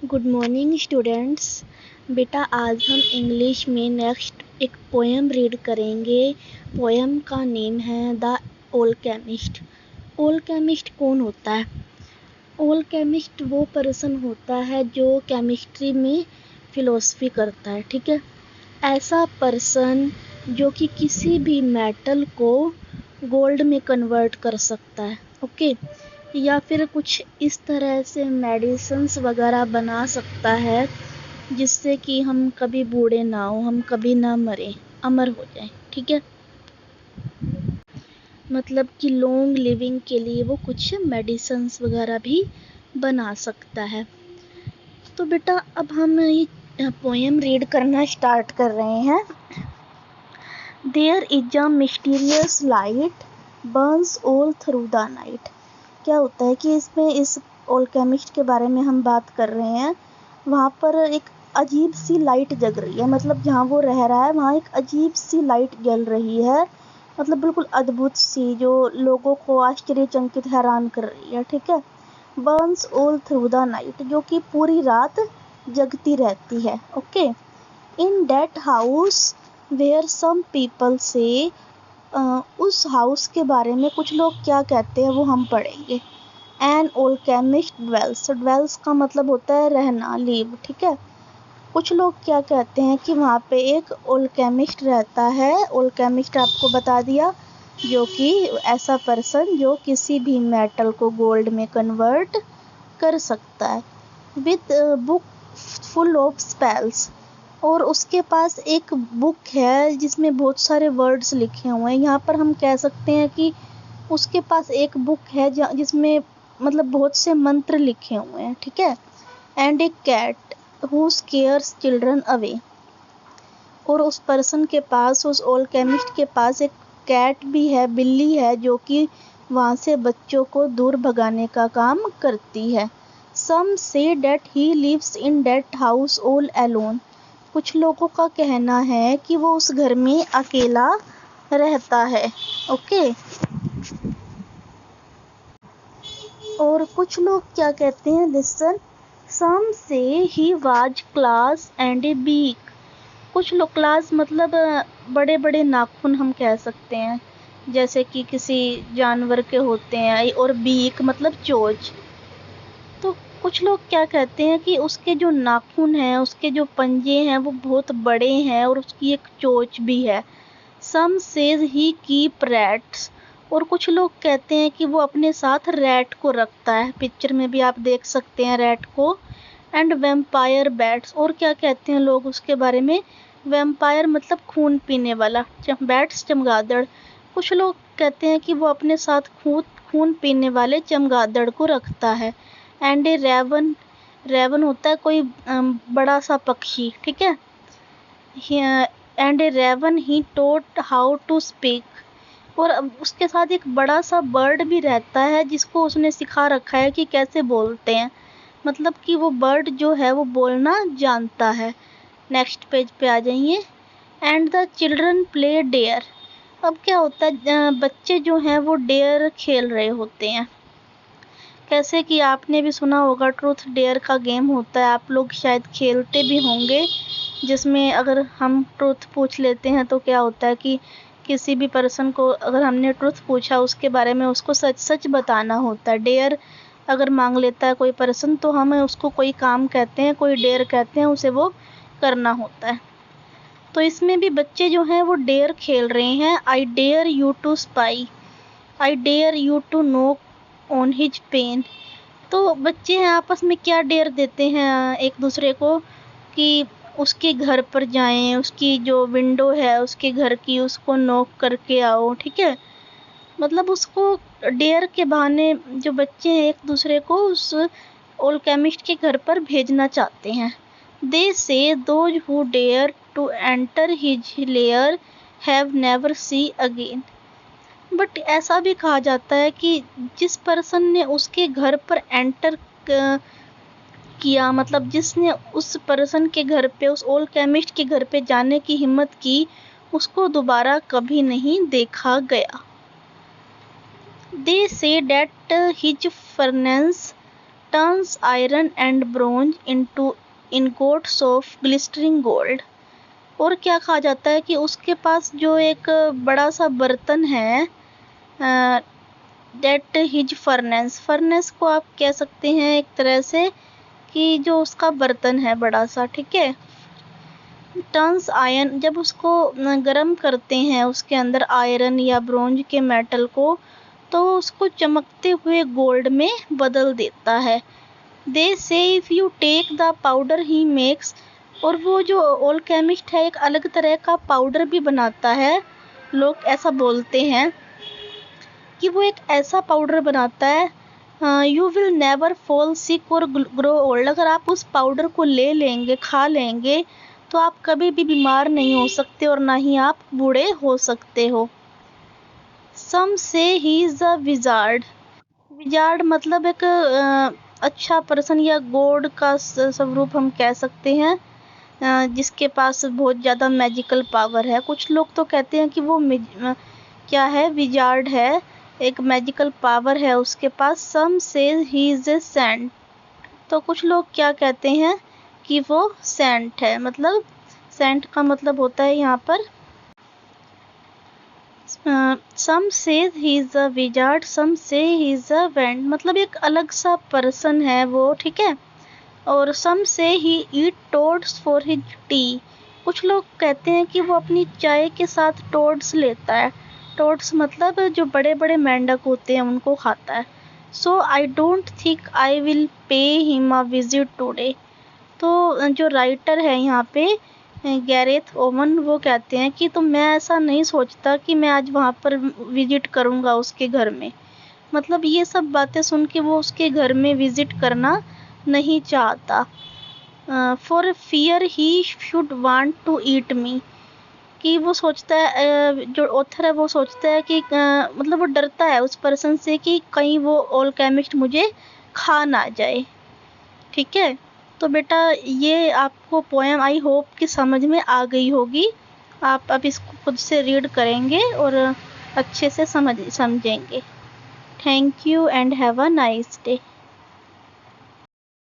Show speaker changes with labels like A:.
A: Good morning students. बेटा आज हम इंग्लिश में नेक्स्ट एक पोएम रीड करेंगे। पोएम का नेम है द ओल्केमिस्ट। ओल्केमिस्ट कौन होता है? ओल्केमिस्ट वो पर्सन होता है जो केमिस्ट्री में फिलोसफी करता है, ठीक है। ऐसा पर्सन जो कि किसी भी मेटल को गोल्ड में कन्वर्ट कर सकता है, ओके। या फिर कुछ इस तरह से मेडिसिन्स वगैरह बना सकता है जिससे कि हम कभी बूढ़े ना हो, हम कभी ना मरें, अमर हो जाएं, ठीक है। मतलब कि लॉन्ग लिविंग के लिए वो कुछ मेडिसिन्स वगैरह भी बना सकता है। तो बेटा अब हम ये पोएम रीड करना स्टार्ट कर रहे हैं। There is a mysterious light burns all through the night। क्या होता है कि इसमें इस ओल्केमिस्ट के बारे में हम बात कर रहे हैं। वहाँ पर एक अजीब सी लाइट जग रही है, मतलब जहाँ वो रह रहा है वहाँ एक अजीब सी लाइट जल रही है, मतलब बिल्कुल अद्भुत सी, जो लोगों को आश्चर्यचकित हैरान कर रही है, ठीक है। Burns all through the night, जो कि पूरी रात जगती रहती है, okay. In that house where some people say, उस हाउस के बारे में कुछ लोग क्या कहते हैं वो हम पढ़ेंगे। एन ओल्केमिस्ट ड्वेल्स, ड्वेल्स का मतलब होता है रहना, लीव, ठीक है। कुछ लोग क्या कहते हैं कि वहाँ पे एक ओल्केमिस्ट रहता है। ओल्केमिस्ट आपको बता दिया, जो कि ऐसा पर्सन जो किसी भी मेटल को गोल्ड में कन्वर्ट कर सकता है। With book full of spells, और उसके पास एक बुक है जिसमें बहुत सारे वर्ड्स लिखे हुए हैं। यहाँ पर हम कह सकते हैं कि उसके पास एक बुक है जिसमें मतलब बहुत से मंत्र लिखे हुए हैं, ठीक है। And a cat who scares children away, और उस पर्सन के पास, उस ओल्केमिस्ट के पास एक कैट भी है, बिल्ली है, जो कि वहाँ से बच्चों को दूर भगाने का काम करती है। Some say that he lives in that house all alone, कुछ लोगों का कहना है कि वो उस घर में अकेला रहता है, ओके। और कुछ लोग क्या कहते हैं, listen, some say he was claws and a beak, कुछ लोग, क्लास मतलब बड़े बड़े नाखून हम कह सकते हैं, जैसे कि किसी जानवर के होते हैं, और बीक मतलब चोंच। तो कुछ लोग क्या कहते हैं कि उसके जो नाखून हैं, उसके जो पंजे हैं वो बहुत बड़े हैं, और उसकी एक चोंच भी है। सम सेज ही कीप रैट्स, और कुछ लोग कहते हैं कि वो अपने साथ रैट को रखता है। पिक्चर में भी आप देख सकते हैं रैट को। एंड वैम्पायर बैट्स, और क्या कहते हैं लोग उसके बारे में, वैम्पायर मतलब खून पीने वाला, बैट्स चमगादड़। कुछ लोग कहते हैं कि वो अपने साथ खून पीने वाले चमगादड़ को रखता है। एंड ए रेवन, रेवन होता है कोई बड़ा सा पक्षी, ठीक है। And a raven he taught how to speak, और उसके साथ एक बड़ा सा बर्ड भी रहता है जिसको उसने सिखा रखा है कि कैसे बोलते हैं, मतलब कि वो बर्ड जो है वो बोलना जानता है। नेक्स्ट पेज पे आ जाइए। And the children play dare, अब क्या होता है, बच्चे जो हैं वो डेयर खेल रहे होते हैं। कैसे कि आपने भी सुना होगा, ट्रूथ डेयर का गेम होता है, आप लोग शायद खेलते भी होंगे, जिसमें अगर हम ट्रूथ पूछ लेते हैं तो क्या होता है कि किसी भी पर्सन को अगर हमने ट्रूथ पूछा उसके बारे में, उसको सच सच बताना होता है। डेयर अगर मांग लेता है कोई पर्सन तो हम उसको कोई काम कहते हैं, कोई डेयर कहते हैं, उसे वो करना होता है। तो इसमें भी बच्चे जो हैं वो डेयर खेल रहे हैं। I dare you to spy, I dare you to knock on his pane. तो बच्चे हैं आपस में क्या डेयर देते हैं एक दूसरे को कि उसके घर पर जाएं, उसकी जो विंडो है उसके घर की, उसको नॉक करके आओ, ठीक है। मतलब उसको डेयर के बहाने जो बच्चे हैं एक दूसरे को उस ओल्केमिस्ट के घर पर भेजना चाहते हैं। They say those who dare to enter his lair have never see again, but ऐसा भी कहा जाता है कि जिस पर्सन ने उसके घर पर एंटर किया, मतलब जिसने उस पर्सन के घर पे, उस ओल्केमिस्ट के घर पे जाने की हिम्मत की, उसको दोबारा कभी नहीं देखा गया। They say that his furnace turns iron and bronze into ingots of glistering gold. और क्या कहा जाता है कि उसके पास जो एक बड़ा सा बर्तन है, डेट हिज फर्नेस, फर्नेस को आप कह सकते हैं एक तरह से कि जो उसका बर्तन है बड़ा सा, ठीक है। टर्न्स आयरन, जब उसको गर्म करते हैं उसके अंदर आयरन या ब्रोंज के मेटल को, तो उसको चमकते हुए गोल्ड में बदल देता है। They say if you take the powder he makes, और वो जो ऑलकेमिस्ट है एक अलग तरह का पाउडर भी बनाता है। लोग ऐसा बोलते हैं कि वो एक ऐसा पाउडर बनाता है, you will never fall sick और ग्रो ओल्ड। अगर आप उस पाउडर को ले लेंगे, खा लेंगे, तो आप कभी भी बीमार नहीं हो सकते और ना ही आप बूढ़े हो सकते हो। सम say he is a wizard, wizard मतलब एक अच्छा पर्सन या गॉड का स्वरूप हम कह सकते हैं, जिसके पास बहुत ज़्यादा मैजिकल पावर है। कुछ लोग तो कहते हैं कि वो क्या है, विजार्ड है, एक मैजिकल पावर है उसके पास। सम say he is a Saint, तो कुछ लोग क्या कहते हैं कि वो सेंट है। मतलब सेंट का मतलब होता है यहाँ पर सम say he is a wizard, some say he is a went, मतलब एक अलग सा पर्सन है वो, ठीक है। और सम say he eat toads for his T, कुछ लोग कहते हैं कि वो अपनी चाय के साथ टोड्स लेता है। टोड्स मतलब जो बड़े बड़े मेंढक होते हैं उनको खाता है। So I don't think I will pay him a visit today, तो जो राइटर है यहाँ पे गैरेथ ओवन, वो कहते हैं कि तो मैं ऐसा नहीं सोचता कि मैं आज वहाँ पर विजिट करूँगा उसके घर में। मतलब ये सब बातें सुन के वो उसके घर में विजिट करना नहीं चाहता। For fear he should want to eat me, कि वो सोचता है, जो ऑथर है वो सोचता है कि मतलब वो डरता है उस पर्सन से कि कहीं वो ऑलकेमिस्ट मुझे खा ना जाए, ठीक है। तो बेटा ये आपको पोएम आई होप कि समझ में आ गई होगी। आप अब इसको खुद से रीड करेंगे और अच्छे से समझेंगे। Thank you and have a nice day.